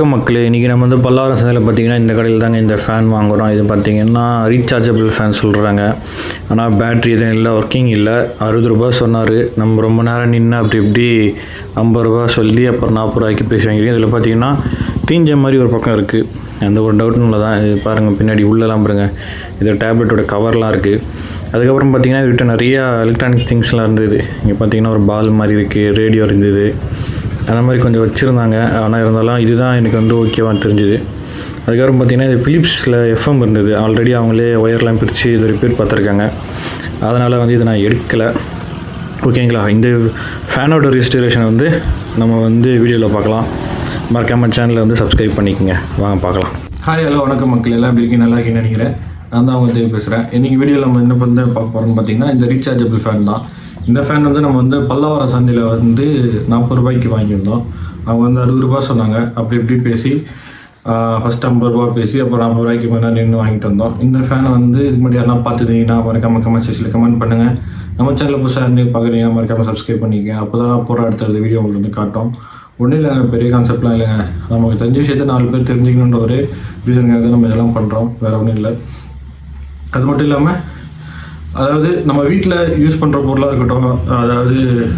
மக்களே, இன்றைக்கி நம்ம வந்து பல்லாவரம் சந்தையில் பார்த்திங்கன்னா இந்த கடையில் தாங்க இந்த ஃபேன் வாங்குகிறோம். இது பார்த்திங்கன்னா ரீசார்ஜபிள் ஃபேன் சொல்கிறாங்க. ஆனால் பேட்ரி எதுவும் இல்லை, ஒர்க்கிங் இல்லை. 60 ரூபா சொன்னார். நம்ம ரொம்ப நேரம் நின்று அப்படி இப்படி 50 ரூபா சொல்லி அப்புறம் 40 ரூபாய்க்கு பேசி வாங்கிருக்கோம். இதில் பார்த்திங்கன்னா தீஞ்ச மாதிரி ஒரு பக்கம் இருக்குது. அந்த ஒரு டவுட்டும் இல்லை தான். இது பாருங்கள், பின்னாடி உள்ளெல்லாம் பாருங்கள், இது டேப்லெட்டோட கவர்லாம் இருக்குது. அதுக்கப்புறம் பார்த்திங்கன்னா இவர்கிட்ட நிறையா எலக்ட்ரானிக் திங்ஸ்லாம் இருந்தது. இங்கே பார்த்திங்கன்னா ஒரு பால் மாதிரி இருக்குது, ரேடியோ இருந்தது, அந்த மாதிரி கொஞ்சம் வச்சுருந்தாங்க. ஆனால் இருந்தாலும் இதுதான் எனக்கு வந்து ஓகேவான்னு தெரிஞ்சுது. அதுக்கப்புறம் பார்த்திங்கன்னா இது பிலிப்ஸில் எஃப்எம் இருந்தது. ஆல்ரெடி அவங்களே ஒயர்லாம் பிரித்து இது ரிப்பேர் பார்த்துருக்காங்க. அதனால் வந்து இதை நான் எடுக்கலை. ஓகேங்களா? இந்த ஃபேனோட ரெஜிஸ்ட்ரேஷன் வந்து நம்ம வந்து வீடியோவில் பார்க்கலாம். மறக்காமல் சேனலில் வந்து சப்ஸ்கிரைப் பண்ணிக்கோங்க. வாங்க பார்க்கலாம். ஹாய், ஹலோ, வணக்கம் மக்கள். எல்லாம் எப்படி இருக்கீங்க? நல்லா இருக்கீங்கன்னு நினைக்கிறேன். நான் தான் அவங்க பேசுகிறேன். இன்றைக்கி வீடியோவில் நம்ம என்ன பண்ணி பார்க்க போகிறோம்னு பார்த்தீங்கன்னா இந்த ரீசார்ஜபிள் ஃபேன் தான். இந்த ஃபேன் வந்து நம்ம வந்து பல்லாவரம் சந்தையில் வந்து 40 ரூபாய்க்கு வாங்கியிருந்தோம். அவங்க வந்து 60 ரூபா சொன்னாங்க. அப்படி இப்படி பேசி ஃபஸ்ட் 50 ரூபா பேசி அப்புறம் 40 ரூபாய்க்கு முன்னாடி நின்று வாங்கிட்டு வந்தோம். இந்த ஃபேனை வந்து இதுக்கு முன்னாடி யாரெல்லாம் பார்த்துட்டீங்கன்னா மறக்காமல் கமெண்ட் செக்ஷனில் கமெண்ட் பண்ணுங்கள். நம்ம சேனலில் புதுசாக இருந்து பார்க்குறீங்க, மறக்காமல் சப்ஸ்கிரைப் பண்ணிக்கங்க. அப்போ தான் நான் போகிற அடுத்த வீடியோ உங்களுக்கு வந்து காட்டும். ஒன்றும் இல்லை, பெரிய கான்செப்ட்லாம் இல்லைங்க. நமக்கு தெரிஞ்ச விஷயத்தை 4 பேர் தெரிஞ்சுக்கணுன்ற ஒரு ரீசனுக்காக தான் நம்ம இதெல்லாம் பண்ணுறோம். வேறு ஒன்றும் இல்லை. அது மட்டும் இல்லாமல், அதாவது நம்ம வீட்டில் யூஸ் பண்ணுற பொருளாக இருக்கட்டும், அதாவது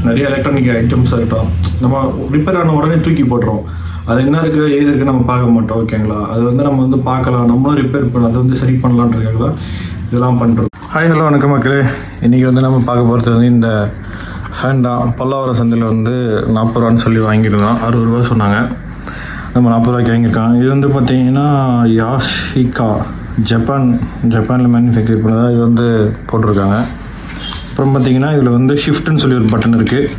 நிறைய எலக்ட்ரானிக் ஐட்டம்ஸாக இருக்கட்டும், நம்ம ரிப்பேர் ஆன உடனே தூக்கி போட்டுறோம். அது என்ன இருக்குது ஏது இருக்குன்னு நம்ம பார்க்க மாட்டோம். ஓகேங்களா? அது வந்து நம்ம வந்து பார்க்கலாம், நம்மளும் ரிப்பேர் பண்ண அதை வந்து சரி பண்ணலான்றதுக்காக தான் இதெல்லாம் பண்ணுறோம். ஹாய், ஹலோ, வணக்கம் மக்களே. இன்றைக்கி வந்து நம்ம பார்க்க போகிறது வந்து இந்த ஃபேன் தான். பல்லாவரம் சந்தையில் வந்து 40 ரூபான்னு சொல்லி வாங்கியிருந்தோம். 60 ரூபா சொன்னாங்க. நம்ம 40 ரூபாய்க்கு வாங்கியிருக்கோம். இது வந்து பார்த்திங்கன்னா யாஷிகா ஜப்பானில் மேனுஃபேக்சர் பண்ணதாக இது வந்து போட்டிருக்காங்க. அப்புறம் பார்த்திங்கன்னா இதில் வந்து ஷிஃப்ட்டுன்னு சொல்லி ஒரு பட்டன் இருக்குது.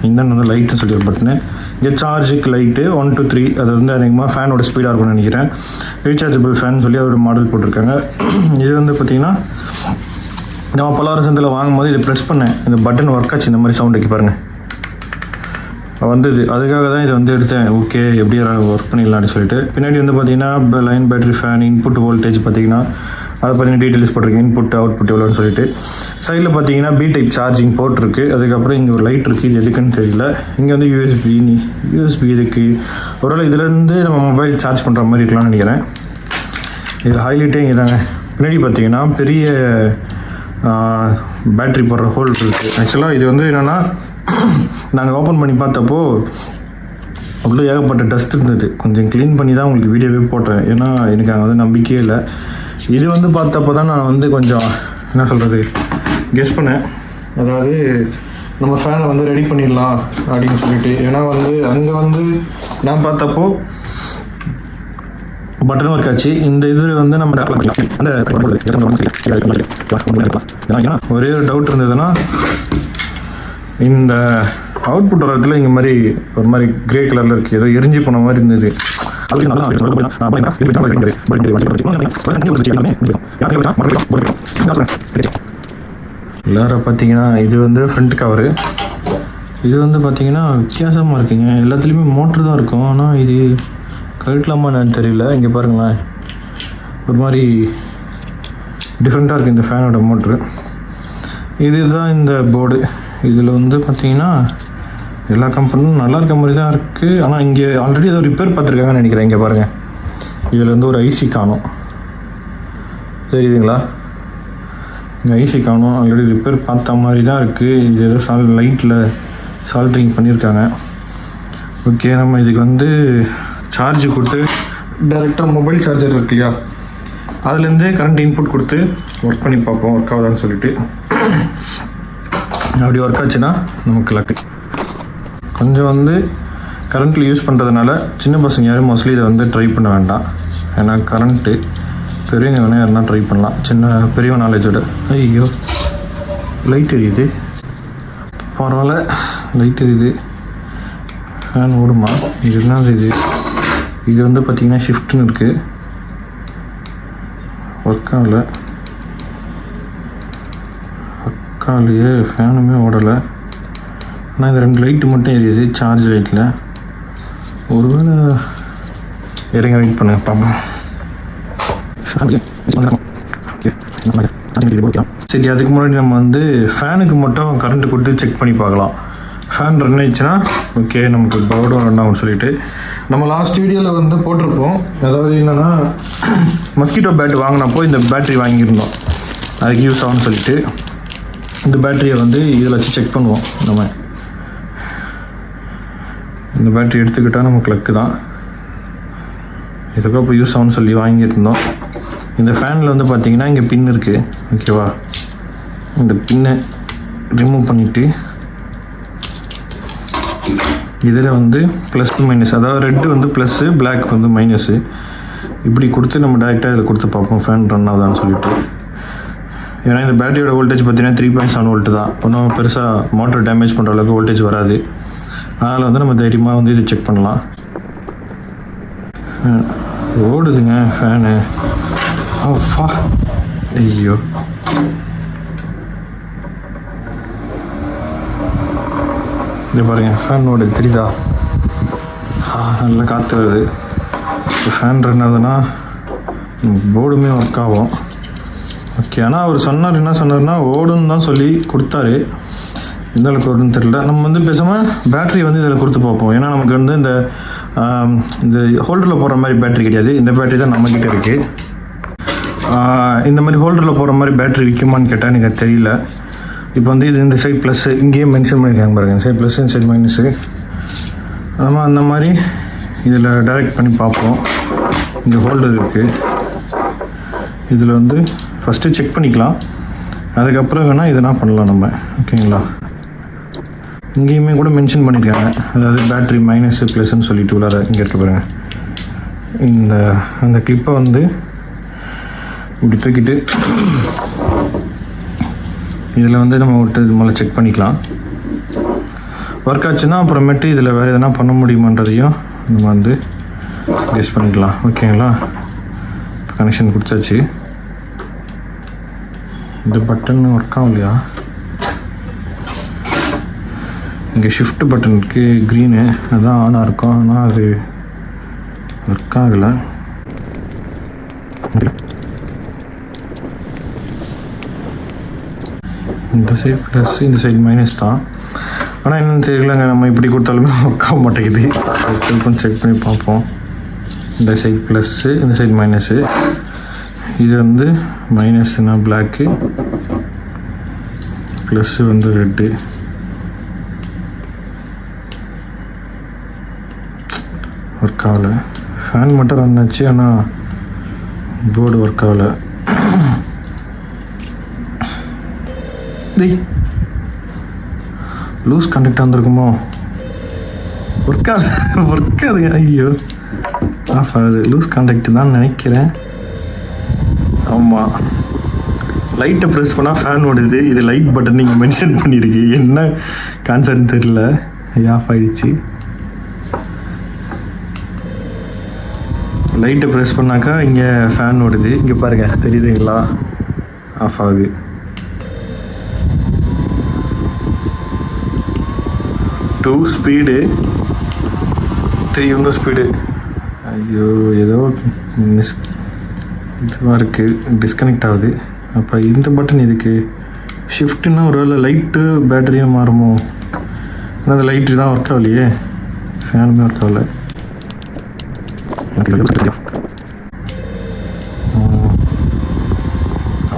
இன்னொன்று வந்து லைட்டுன்னு சொல்லி ஒரு பட்டனு. இங்கே சார்ஜுக்கு லைட்டு 1 to 3. அது வந்து அதிகமாக ஃபேனோட ஸ்பீடாக இருக்கும்னு நினைக்கிறேன். ரீசார்ஜபிள் ஃபேன் சொல்லி ஒரு மாடல் போட்டிருக்காங்க. இது வந்து பார்த்திங்கன்னா நம்ம பல்லாவரம் சந்தையில் வாங்கும்போது இதை ப்ரெஸ் பண்ணேன், இந்த பட்டன் ஒர்க் ஆச்சு. இந்த மாதிரி சவுண்ட் வைக்க பாருங்கள் வந்தது. அதுக்காக தான் இதை வந்து எடுத்தேன். ஓகே, எப்படி ஒர்க் பண்ணிடலான்னு சொல்லிட்டு. பின்னாடி வந்து பார்த்திங்கன்னா line battery fan, input voltage பார்த்திங்கன்னா அதை பார்த்தீங்கன்னா டீட்டெயில்ஸ் போட்டிருக்கு. இன்புட் அவுட்புட் எவ்வளோன்னு சொல்லிட்டு. சைடில் பார்த்தீங்கன்னா பி டைப் சார்ஜிங் போர்ட் இருக்குது. அதுக்கப்புறம் இங்கே ஒரு லைட் இருக்குது. இது எதுக்குன்னு தெரியல. இங்கே வந்து யூஎஸ்பி இருக்குது. ஒருவேளை இதுலேருந்து நம்ம மொபைல் சார்ஜ் பண்ணுற மாதிரி இருக்கலாம்னு நினைக்கிறேன். இது ஹைலைட்டே இங்கே தாங்க. பின்னாடி பார்த்தீங்கன்னா பெரிய பேட்ரி போடுற ஹோல் இருக்குது. ஆக்சுவலாக இது வந்து என்னென்னா, நாங்கள் ஓப்பன் பண்ணி பார்த்தப்போ அவ்வளோ ஏகப்பட்ட டஸ்ட் இருந்தது. கொஞ்சம் க்ளீன் பண்ணி தான் உங்களுக்கு வீடியோவே போட்டேன். ஏன்னா எனக்கு அங்கே வந்து நம்பிக்கையே இல்லை. இது வந்து பார்த்தப்போ தான் நான் வந்து கொஞ்சம் என்ன சொல்கிறது கெஸ் பண்ணேன். அதாவது நம்ம ஃபேனை வந்து ரெடி பண்ணிடலாம் அப்படின்னு சொல்லிட்டு. ஏன்னா வந்து அங்கே வந்து நான் பார்த்தப்போ பட்டன் ஒர்க் ஆச்சு. இந்த இது வந்து நம்ம ஒரே ஒரு டவுட் இருந்ததுன்னா, இந்த அவுட்புட் வர இடத்துல இங்கே மாதிரி ஒரு மாதிரி கிரே கலரில் இருக்குது, ஏதோ எரிஞ்சு போன மாதிரி இருந்தது. எல்லாரும் பார்த்தீங்கன்னா இது வந்து ஃப்ரண்ட் கவரு. இது வந்து பார்த்தீங்கன்னா வித்தியாசமாக இருக்குங்க. எல்லாத்துலேயுமே மோட்ரு தான் இருக்கும். ஆனால் இது கழட்டலாமா என்னன்னு தெரியல. இங்கே பாருங்களேன், ஒரு மாதிரி டிஃப்ரெண்ட்டாக இருக்குது இந்த ஃபேனோட மோட்ரு. இதுதான் இந்த போர்டு. இதில் வந்து பார்த்திங்கன்னா எல்லா கம்பெனியும் நல்லா இருக்க மாதிரி தான் இருக்குது. ஆனால் இங்கே ஆல்ரெடி ஏதோ ரிப்பேர் பார்த்துருக்காங்கன்னு நினைக்கிறேன். இங்கே பாருங்கள், இதில் வந்து ஒரு ஐசி காணும், தெரியுதுங்களா? இங்கே ஐசி காணும். ஆல்ரெடி ரிப்பேர் பார்த்த மாதிரி தான் இருக்குது. இது ஏதோ லைட்டில் சால்ட்ரிங் பண்ணியிருக்காங்க. ஓகே, நம்ம இதுக்கு வந்து சார்ஜ் கொடுத்து டைரெக்டாக மொபைல் சார்ஜர் இருக்கு இல்லையா, அதுலேருந்தே கரண்ட் இன்புட் கொடுத்து ஒர்க் பண்ணி பார்ப்போம் ஒர்க் ஆகுதான்னு சொல்லிட்டு. அப்படி ஒர்க் ஆச்சுன்னா நமக்கு லக்கு. கொஞ்சம் வந்து கரண்ட்டில் யூஸ் பண்ணுறதுனால சின்ன பசங்க யாரும் மோஸ்ட்லி இதை வந்து ட்ரை பண்ண வேண்டாம். ஏன்னா கரண்ட்டு பெரியவங்க வேணால் யாருன்னா ட்ரை பண்ணலாம், சின்ன பெரிய நாலேஜோட. ஐயோ, லைட் எரியுது. பரவாயில்ல, லைட் எரியுது. ஃபேன் ஓடுமா? இது என்னது? இது வந்து பார்த்திங்கன்னா ஷிஃப்ட்டுன்னு இருக்குது. ஒர்க் ஆகலை. காலையே ஃபேனுமே ஓடலை. ஆனால் இந்த 2 லைட்டு மட்டும் எரியுது, சார்ஜ் லைட்டில். ஒருவேளை இறங்க வெயிட் பண்ணுங்க பார்ப்போம். சரி, அதுக்கு முன்னாடி நம்ம வந்து ஃபேனுக்கு மட்டும் கரண்ட்டு கொடுத்து செக் பண்ணி பார்க்கலாம். ஃபேன் ரன் ஆயிடுச்சுன்னா ஓகே, நமக்கு பவுடும் ரன் ஆகும்னு சொல்லிட்டு நம்ம லாஸ்ட் வீடியோவில் வந்து போட்டிருப்போம், அதாவது என்னென்னா மஸ்கிட்டோ பேட் வாங்கினப்போ இந்த பேட்ரி வாங்கியிருந்தோம், அதுக்கு யூஸ் ஆகும்னு சொல்லிட்டு. இந்த பேட்டரியை வந்து இதில் வச்சு செக் பண்ணுவோம். நம்ம இந்த பேட்டரி எடுத்துக்கிட்டால் நமக்கு லக்கு தான். இதுக்கும் இப்போ யூஸ் ஆகும்னு சொல்லி வாங்கியிருந்தோம். இந்த ஃபேனில் வந்து பார்த்திங்கன்னா இங்கே பின் இருக்குது, ஓகேவா? இந்த பின்னை ரிமூவ் பண்ணிவிட்டு இதில் வந்து ப்ளஸ் மைனஸ், அதாவது ரெட்டு வந்து ப்ளஸ்ஸு, பிளாக் வந்து மைனஸு, இப்படி கொடுத்து நம்ம டேரெக்டாக இதில் கொடுத்து பார்ப்போம் ஃபேன் ரன் ஆகுதான்னு சொல்லிட்டு. ஏன்னா இந்த பேட்டரியோட வோல்டேஜ் பார்த்தீங்கன்னா 3.7 வோல்ட் தான், ஒன்றும் பெருசாக மோட்டர் டேமேஜ் பண்ணுற அளவுக்கு வோல்டேஜ் வராது. அதனால் வந்து நம்ம தைரியமாக வந்து இது செக் பண்ணலாம். ஓடுதுங்க ஃபேனு. ஃபா, ஐயோ, இது பாருங்கள் ஃபேன் ஓடுது, தெரியுதா? நல்லா காற்று வருது. இப்போ ஃபேன் ரன் ஆகுதுன்னா போர்டுமே ஒர்க் ஆகும். ஓகே, ஆனால் அவர் சொன்னார், என்ன சொன்னார்னா ஓடுன்னு தான் சொல்லி கொடுத்தாரு. எந்த அளவுக்கு ஓடுன்னு தெரியல. நம்ம வந்து பேசாமல் பேட்ரி வந்து இதில் கொடுத்து பார்ப்போம். ஏன்னா நமக்கு வந்து இந்த ஹோல்டரில் போடுற மாதிரி பேட்ரி கிடையாது, இந்த பேட்ரி தான் நம்மக்கிட்ட இருக்குது. இந்த மாதிரி ஹோல்டரில் போடுற மாதிரி பேட்ரி விற்குமான்னு கேட்டால் எனக்கு தெரியல. இப்போ வந்து இது இந்த சைட் ப்ளஸ்ஸு, இங்கேயே மென்ஷன் பண்ணியிருக்காங்க பாருங்கள், இந்த சைட் ப்ளஸ்ஸு, இந்த சைட் மைனஸு. நம்ம அந்த மாதிரி இதில் டைரெக்ட் பண்ணி பார்ப்போம். இங்கே ஹோல்டர் இருக்குது, இதில் வந்து ஃபஸ்ட்டு செக் பண்ணிக்கலாம், அதுக்கப்புறம் வேணால் இதெல்லாம் பண்ணலாம் நம்ம, ஓகேங்களா? இங்கேயுமே கூட மென்ஷன் பண்ணியிருக்காங்க, அதாவது பேட்ரி மைனஸு ப்ளஸ்ன்னு சொல்லிட்டு உள்ளார இங்கே இருக்க பாருங்க. அந்த கிளிப்பை வந்து இப்படி தூக்கிட்டு இதில் வந்து நம்ம விட்டு இது மேலே செக் பண்ணிக்கலாம். ஒர்க் ஆச்சுன்னா அப்புறமேட்டு இதில் வேறு எதனா பண்ண முடியுமான்றதையும் நம்ம வந்து கெஸ் பண்ணிக்கலாம், ஓகேங்களா? கனெக்ஷன் கொடுத்தாச்சு. இந்த பட்டன் ஒர்க் ஆகலையா? இங்கே ஷிஃப்ட் பட்டன் இருக்குது, க்ரீனு, அதுதான் ஆனாக இருக்கும், ஆனால் அது ஒர்க் ஆகலை. இந்த சைடு ப்ளஸ், இந்த சைடு மைனஸ் தான். ஆனால் என்னென்னு தெரியலங்க, நம்ம இப்படி கொடுத்தாலுமே ஒர்க் ஆக மாட்டேங்குது. கொஞ்சம் செக் பண்ணி பார்ப்போம். இந்த சைடு ப்ளஸ்ஸு, இந்த சைடு மைனஸு. இது வந்து மைனஸ்னா பிளாக்கு, ப்ளஸ்ஸு வந்து ரெட்டு. ஒர்க் ஆகலை. ஃபேன் மட்டும் ரன் ஆச்சு, ஆனால் போர்டு ஒர்க் ஆகலை. லூஸ் கண்டக்ட் வந்திருக்குமோ? ஒர்க் ஆகுதுங்க. ஐயோ, ஆஃப் ஆகுது. லூஸ் கான்டாக்ட் தான் நினைக்கிறேன். ஆமாம், லைட்டை ப்ரெஸ் பண்ணால் ஃபேன் ஓடுது. இது லைட் பட்டன் நீங்கள் மென்ஷன் பண்ணியிருக்கு, என்ன கான்செப்ட் தெரியல. ஆஃப் ஆகிடுச்சு. லைட்டை ப்ரெஸ் பண்ணாக்கா இங்கே ஃபேன் ஓடுது. இங்கே பாருங்கள், தெரியுதுங்களா? ஆஃப் ஆகுது. 2 ஸ்பீடு, 3 இன்னும் ஸ்பீடு. ஐயோ, ஏதோ இதுவாக இருக்குது, டிஸ்கனெக்ட் ஆகுது. அப்போ இந்த பட்டன் இதுக்கு ஷிஃப்ட்டுன்னா ஒரு வேளை லைட்டு பேட்டரியாக மாறுமோ? ஆனால் அந்த லைட்டு தான் ஒர்க் ஆகலையே, ஃபேனுமே ஒர்க் ஆகலை.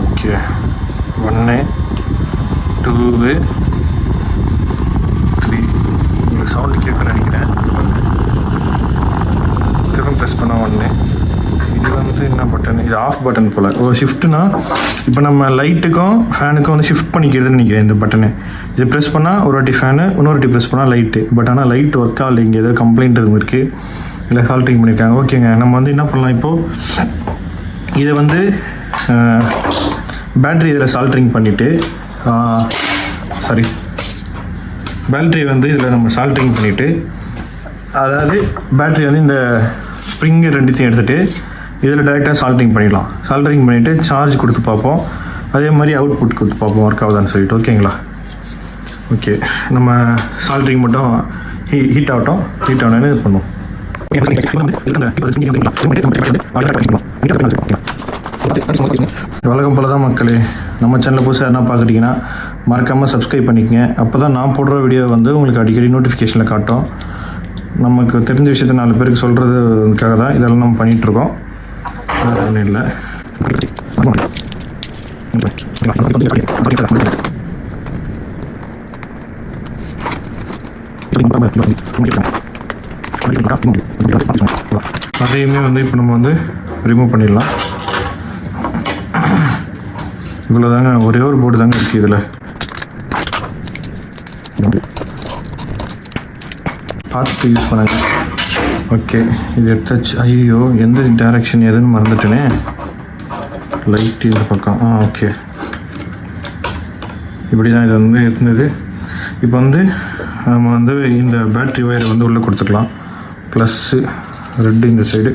ஓகே, 1 2 3. உங்களுக்கு சவுண்டு கேட்குன்னு நினைக்கிறேன். திரும்ப ப்ரெஸ் பண்ணால் 1. இது வந்து என்ன பட்டன்? இது ஆஃப் பட்டன் போல். ஓ, ஷிஃப்ட்டுனா இப்போ நம்ம லைட்டுக்கும் ஃபேனுக்கும் வந்து ஷிஃப்ட் பண்ணிக்கிறதுன்னு நினைக்கிறேன் இந்த பட்டனை. இது ப்ரெஸ் பண்ணால் ஒரு வாட்டி ஃபேனு, இன்னொரு வாட்டி ப்ரெஸ் பண்ணால் லைட்டு. பட் ஆனால் லைட் ஒர்க் ஆகலை. இங்கே ஏதோ கம்ப்ளைண்ட் இருக்குது, இல்லை சால்ட்ரிங் பண்ணியிருக்காங்க. ஓகேங்க, நம்ம வந்து என்ன பண்ணலாம் இப்போது? இதை வந்து பேட்ரி இதில் சால்ட்ரிங் பண்ணிவிட்டு, சாரி, பேட்ரி வந்து இதில் நம்ம சால்ட்ரிங் பண்ணிவிட்டு, அதாவது பேட்ரி வந்து இந்த ஸ்ப்ரிங்கு ரெண்டுத்தையும் எடுத்துகிட்டு இதில் டைரெக்டாக சால்ட்ரிங் பண்ணிடலாம். சால்ட்ரிங் பண்ணிவிட்டு சார்ஜ் கொடுத்து பார்ப்போம். அதே மாதிரி அவுட்புட் கொடுத்து பார்ப்போம் ஒர்க் ஆகுதான்னு சொல்லிட்டு. ஓகேங்களா? ஓகே, நம்ம சால்ட்ரிங் மட்டும் ஹீட் ஆகட்டும். ஹீட் ஆகணுன்னு இது பண்ணுவோம். வழக்கம் போல தான் மக்களே, நம்ம சேனலில் புதுசாக என்ன பார்க்குறீங்கன்னா மறக்காமல் சப்ஸ்கிரைப் பண்ணிக்கங்க. அப்போ தான் நான் போடுற வீடியோ வந்து உங்களுக்கு அடிக்கடி நோட்டிஃபிகேஷனில் காட்டும். நமக்கு தெரிஞ்ச விஷயத்த 4 பேருக்கு சொல்கிறதுக்காக தான் இதெல்லாம் நம்ம பண்ணிகிட்ருக்கோம். வேறு ஒன்றும் இல்லை. அதையுமே வந்து இப்போ நம்ம வந்து ரிமூவ் பண்ணிடலாம். இவ்வளோ தாங்க, ஒரே ஒரு போர்டு தாங்க இருக்குது இதில். பார்த்து யூஸ் பண்ணுங்க. ஓகே, இது எடுத்தாச்சு. ஐயோ, எந்த டைரக்ஷன் எதுன்னு மறந்துட்டேனே. லைட் இந்த பக்கம். ஓகே, இப்படி தான் இது வந்து இருந்தது. இப்போ வந்து நம்ம வந்து இந்த பேட்ரி ஒயர் வந்து உள்ளே கொடுத்துக்கலாம். ப்ளஸ்ஸு ரெட்டு இந்த சைடு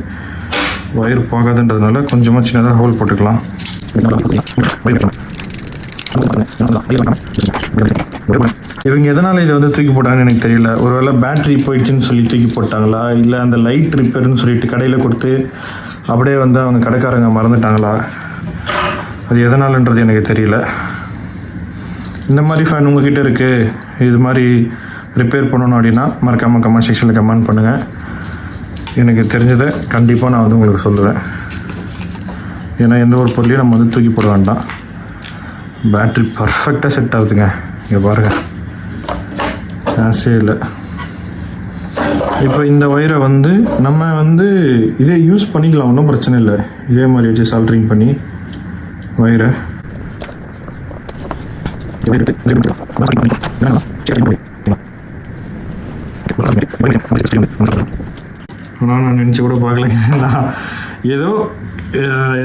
ஒயர் போகாதுன்றதுனால கொஞ்சமாக சின்னதாக ஹோல் போட்டுக்கலாம். இவங்க எதனால் இதை வந்து தூக்கி போட்டாங்கன்னு எனக்கு தெரியல. ஒருவேளை பேட்ரி போயிடுச்சுன்னு சொல்லி தூக்கி போட்டாங்களா, இல்லை அந்த லைட் ரிப்பேர்னு சொல்லிட்டு கடையில் கொடுத்து அப்படியே வந்து அவங்க கடைக்காரங்க மறந்துட்டாங்களா, அது எதனாலன்றது எனக்கு தெரியல. இந்த மாதிரி ஃபேன் உங்ககிட்ட இருக்குது, இது மாதிரி ரிப்பேர் பண்ணணும் அப்படின்னா மறக்காமல் கமெண்ட் செக்ஷனில் கமெண்ட் பண்ணுங்கள். எனக்கு தெரிஞ்சதை கண்டிப்பாக நான் வந்து உங்களுக்கு சொல்லுவேன். ஏன்னா எந்த ஒரு பொருளையும் நம்ம வந்து தூக்கி போட வேண்டாம். பேட்ரி பர்ஃபெக்டாக செட் ஆகுதுங்க. இங்கே பாருங்கள், சான்ஸே இல்லை. இப்போ இந்த ஒயரை வந்து நம்ம வந்து இதே யூஸ் பண்ணிக்கலாம், ஒன்றும் பிரச்சனை இல்லை. இதே மாதிரி வச்சு சால்ட்ரிங் பண்ணி ஒயரை ஆனால் நான் நினச்சி கூட பார்க்கலைங்க. நான் ஏதோ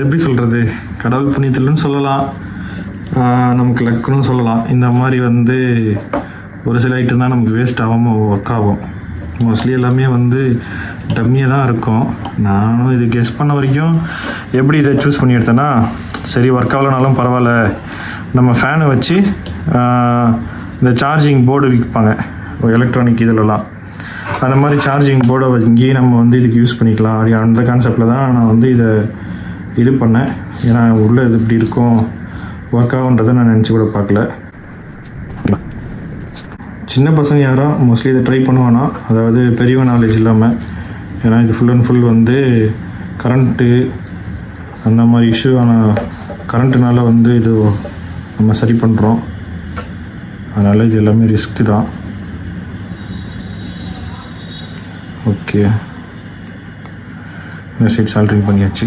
எப்படி சொல்கிறது, கடவுள் புண்ணியத்தில்னு சொல்லலாம், நமக்கு லக்குன்னு சொல்லலாம். இந்த மாதிரி வந்து ஒரு சில ஐட்டம் தான் நமக்கு வேஸ்ட் ஆகாமல் ஒர்க் ஆகும். மோஸ்ட்லி எல்லாமே வந்து டம்மியாக தான் இருக்கும். நானும் இது கெஸ் பண்ண வரைக்கும் எப்படி இதை சூஸ் பண்ணி எடுத்தேன்னா, சரி ஒர்க் ஆகலனாலும் பரவாயில்ல, நம்ம ஃபேனை வச்சு இந்த சார்ஜிங் போர்டு விற்பாங்க எலக்ட்ரானிக் இதிலலாம், அந்த மாதிரி சார்ஜிங் போர்டை வாங்கி நம்ம வந்து இதுக்கு யூஸ் பண்ணிக்கலாம். அப்படி அந்த கான்செப்டில் தான் நான் வந்து இதை இது பண்ணேன். ஏன்னா உள்ளே இது இப்படி இருக்கும், ஒர்க் ஆகுன்றதை நான் நினச்சி கூட பார்க்கல. சின்ன பசங்க யாரும் மோஸ்ட்லி இதை ட்ரை பண்ணுவானா, அதாவது பெரியவன் நாலேஜ் இல்லாமல். ஏன்னா இது ஃபுல் அண்ட் ஃபுல் வந்து கரண்ட்டு அந்த மாதிரி இஷ்யூ, ஆனால் கரண்ட்டுனால வந்து இது நம்ம சரி பண்ணுறோம். அதனால் இது எல்லாமே ரிஸ்க்கு தான். ஓகே, இந்த சைடு சால்ட்ரிங் பண்ணியாச்சு.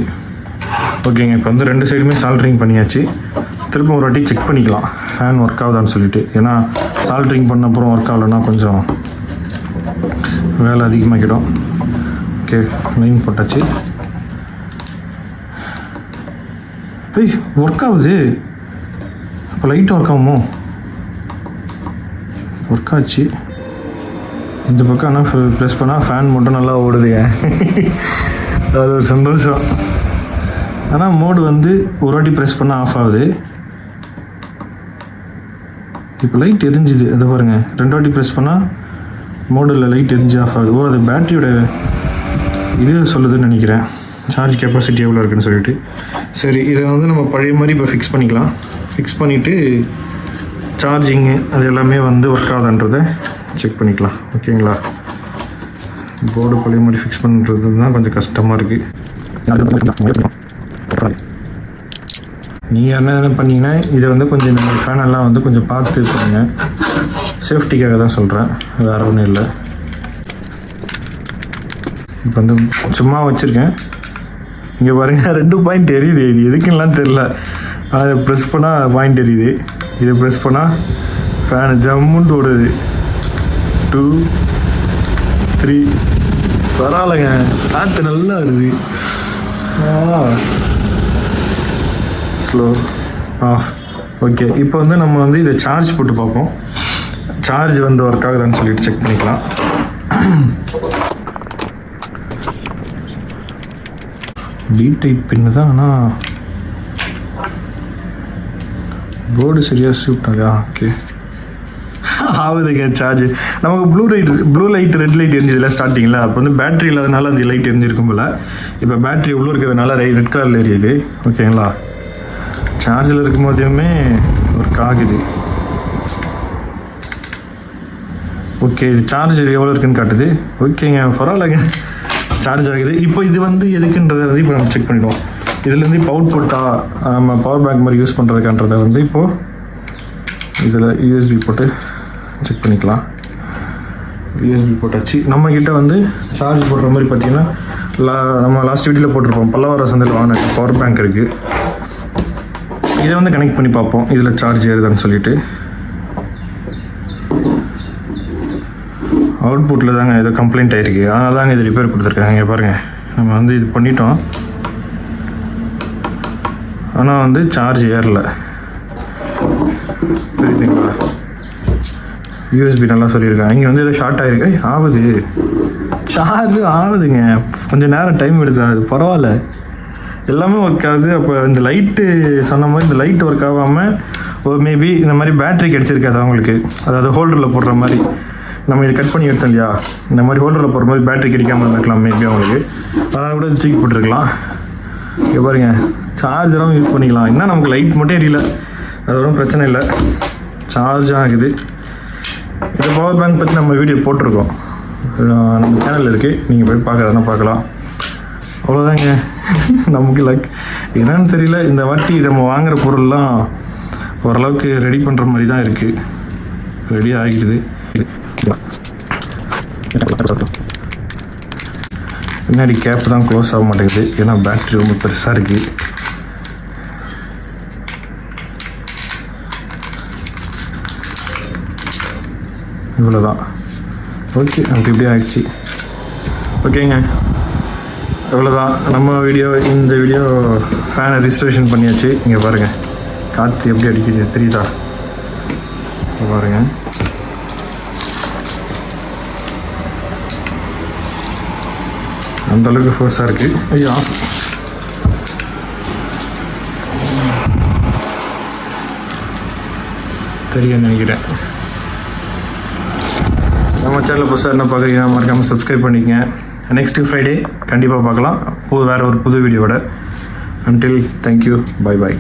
ஓகேங்க, இப்போ வந்து 2 சைடுமே சால்ட்ரிங் பண்ணியாச்சு. திரும்ப ஒரு வாட்டி செக் பண்ணிக்கலாம் ஃபேன் ஒர்க் ஆகுதான்னு சொல்லிட்டு. ஏன்னா சால்ட்ரிங் பண்ண அப்புறம் ஒர்க் ஆகலைன்னா கொஞ்சம் வேலை அதிகமாகிடும். ஓகே, லைன் போட்டாச்சு. ஏய், ஒர்க் ஆகுது. இப்போ லைட்டும் ஒர்க் ஆகுமோ? ஒர்க் ஆச்சு. இந்த பக்கம் ஆனால் ப்ரெஸ் பண்ணால் ஃபேன் மட்டும் நல்லா ஓடுதுங்க. அது ஒரு சந்தோஷம். ஆனால் மோடு வந்து ஒரு வாட்டி ப்ரெஸ் பண்ணால் ஆஃப் ஆகுது. இப்போ லைட் எரிஞ்சுது, அதை பாருங்கள். 2 வாட்டி ப்ரெஸ் பண்ணால் மோடில் லைட் எரிஞ்சு ஆஃப் ஆகுது. அது பேட்டரியோட இது சொல்லுதுன்னு நினைக்கிறேன், சார்ஜ் கெப்பாசிட்டி எவ்வளோ இருக்குன்னு சொல்லிட்டு. சரி, இதை வந்து நம்ம பழைய மாதிரி இப்போ ஃபிக்ஸ் பண்ணிக்கலாம். ஃபிக்ஸ் பண்ணிவிட்டு சார்ஜிங்கு அது எல்லாமே வந்து ஒர்க் ஆகுதுன்றதை செக் பண்ணிக்கலாம். ஓகேங்களா? போர்டு பழைய மாதிரி ஃபிக்ஸ் பண்ணுறது தான் கொஞ்சம் கஷ்டமாக இருக்குது. நீங்கள் என்ன பண்ணீங்கன்னா இதை வந்து கொஞ்சம் இந்த மாதிரி ஃபேனெல்லாம் வந்து கொஞ்சம் பார்த்து பண்ணுங்க. சேஃப்டிக்காக தான் சொல்கிறேன், வேறு ஒன்றும் இல்லை. இப்போ வந்து சும்மா வச்சுருக்கேன். இங்கே பாருங்கள், 2 பாயிண்ட் எரியுது. இது எதுக்குலாம் தெரில. அதை ப்ரெஸ் பண்ணால் பாயிண்ட் எரியுது, இதை ப்ரெஸ் பண்ணால் ஃபேனு ஜம்முன்ட்டு ஓடுது. 2 3 பரவாயில்லைங்க, காற்று நல்லா வருது. Slow of. ஓகே, இப்போ வந்து நம்ம வந்து இதை சார்ஜ் போட்டு பார்ப்போம். சார்ஜ் வந்து ஒர்க் ஆகுதான்னு சொல்லிட்டு செக் பண்ணிக்கலாம். பி டைப் பின்னு தான், ஆனால் போர்டு சரியாக சூட் ஆகுதா? ஓகே, ஆகுதுங்க சார்ஜ். நமக்கு ப்ளூ லைட் ரெட் லைட் எரிஞ்சதில்ல ஸ்டார்டிங்கில். அப்போ வந்து பேட்ரி இல்லாதனால அந்த லைட் எரிஞ்சிருக்கும் போல். இப்போ பேட்ரி உள்ளே இருக்கிறதுனால ரெட் கலரில் எரியுது. ஓகேங்களா? சார்ஜில் இருக்கும் போதுமே ஒர்க் ஆகுது. ஓகே, சார்ஜ் எவ்வளோ இருக்குன்னு காட்டுது. ஓகேங்க, பரவாயில்லைங்க, சார்ஜ் ஆகுது. இப்போ இது வந்து எதுக்குன்றதை வந்து இப்போ நம்ம செக் பண்ணிடுவோம். இதுலேருந்து இப்போ அவுட்புட்டா நம்ம பவர் பேங்க் மாதிரி யூஸ் பண்ணுறதுக்கான்றதை வந்து இப்போது இதில் யூஎஸ்பி போட்டு செக் பண்ணிக்கலாம். யூஎஸ்பி போட்டாச்சு. நம்மக்கிட்ட வந்து சார்ஜ் போடுற மாதிரி பார்த்தீங்கன்னா நம்ம லாஸ்ட் வீடியோவில் போட்டிருப்போம், பல்லவர சந்தையில் வாங்கின பவர் பேங்க் இருக்குது. இதை வந்து கனெக்ட் பண்ணி பார்ப்போம் இதில் சார்ஜ் ஏறுதான்னு சொல்லிட்டு. அவுட்புட்டில் தாங்க ஏதோ கம்ப்ளைண்ட் ஆகிருக்கு, அதனால தாங்க இது ரிப்பேர் கொடுத்துருக்காங்க. பாருங்கள், நம்ம வந்து இது பண்ணிட்டோம், ஆனால் வந்து சார்ஜ் ஏறலை. புரியுதுங்களா? யூஎஸ்பி நல்லா சொல்லியிருக்காங்க. இங்கே வந்து ஏதோ ஷார்ட் ஆகிருக்கு. ஆகுது, சார்ஜ் ஆகுதுங்க, கொஞ்சம் நேரம் டைம் எடுத்து. அது பரவாயில்ல, எல்லாமே ஒர்க் ஆகுது. அப்போ இந்த லைட்டு சொன்ன மாதிரி இந்த லைட் ஒர்க் ஆகாமல் மேபி இந்த மாதிரி பேட்ரி கிடச்சிருக்காது அவங்களுக்கு. அதாவது ஹோல்டரில் போடுற மாதிரி நம்ம இதை கட் பண்ணி எடுத்தோம் இல்லையா, இந்த மாதிரி ஹோல்டரில் போடுற மாதிரி பேட்ரி கிடைக்காமல் இருந்திருக்கலாம் மேபி அவங்களுக்கு. அதனால் கூட தூக்கி போட்டுருக்கலாம். இங்கே பாருங்க, சார்ஜரும் யூஸ் பண்ணிக்கலாம். என்ன நமக்கு லைட் மட்டும் எரியல, அது ஒன்றும் பிரச்சனை இல்லை, சார்ஜ் ஆகுது. இந்த பவர் பேங்க் பற்றி நம்ம வீடியோ போட்டிருக்கோம், நம்ம சேனலில் இருக்குது, நீங்கள் போய் பார்க்குறதுனா பார்க்கலாம். அவ்வளோதாங்க. நமக்கு லைக் என்னன்னு தெரியல, இந்த வாட்டி நம்ம வாங்குகிற பொருள்லாம் ஓரளவுக்கு ரெடி பண்ணுற மாதிரி தான் இருக்குது, ரெடி ஆகிடுது. பின்னாடி கேப் தான் க்ளோஸ் ஆக மாட்டேங்குது, ஏன்னா பேட்ரி ரொம்ப பெருசாக இருக்குது. இவ்வளோதான். ஓகே, நமக்கு இப்படி ஆகிடுச்சு. ஓகேங்க, இவ்வளோதான் நம்ம வீடியோ. இந்த வீடியோ ஃபேனை ரிஜிஸ்ட்ரேஷன் பண்ணியாச்சு. இங்கே பாருங்கள், காற்று எப்படி அடிக்குது தெரியுதா? பாருங்கள், அந்தளவுக்கு ஃபோர்ஸாக இருக்குது. ஐயா, தெரியும்னு நினைக்கிறேன். நம்ம சேனலில் புதுசாக என்ன பார்க்குறீங்கன்னா மறக்காமல் சப்ஸ்கிரைப் பண்ணிக்கங்க. நெக்ஸ்ட்டு ஃப்ரைடே கண்டிப்பாக பார்க்கலாம் வேறு ஒரு புது வீடியோவோட. Until thank you, bye bye.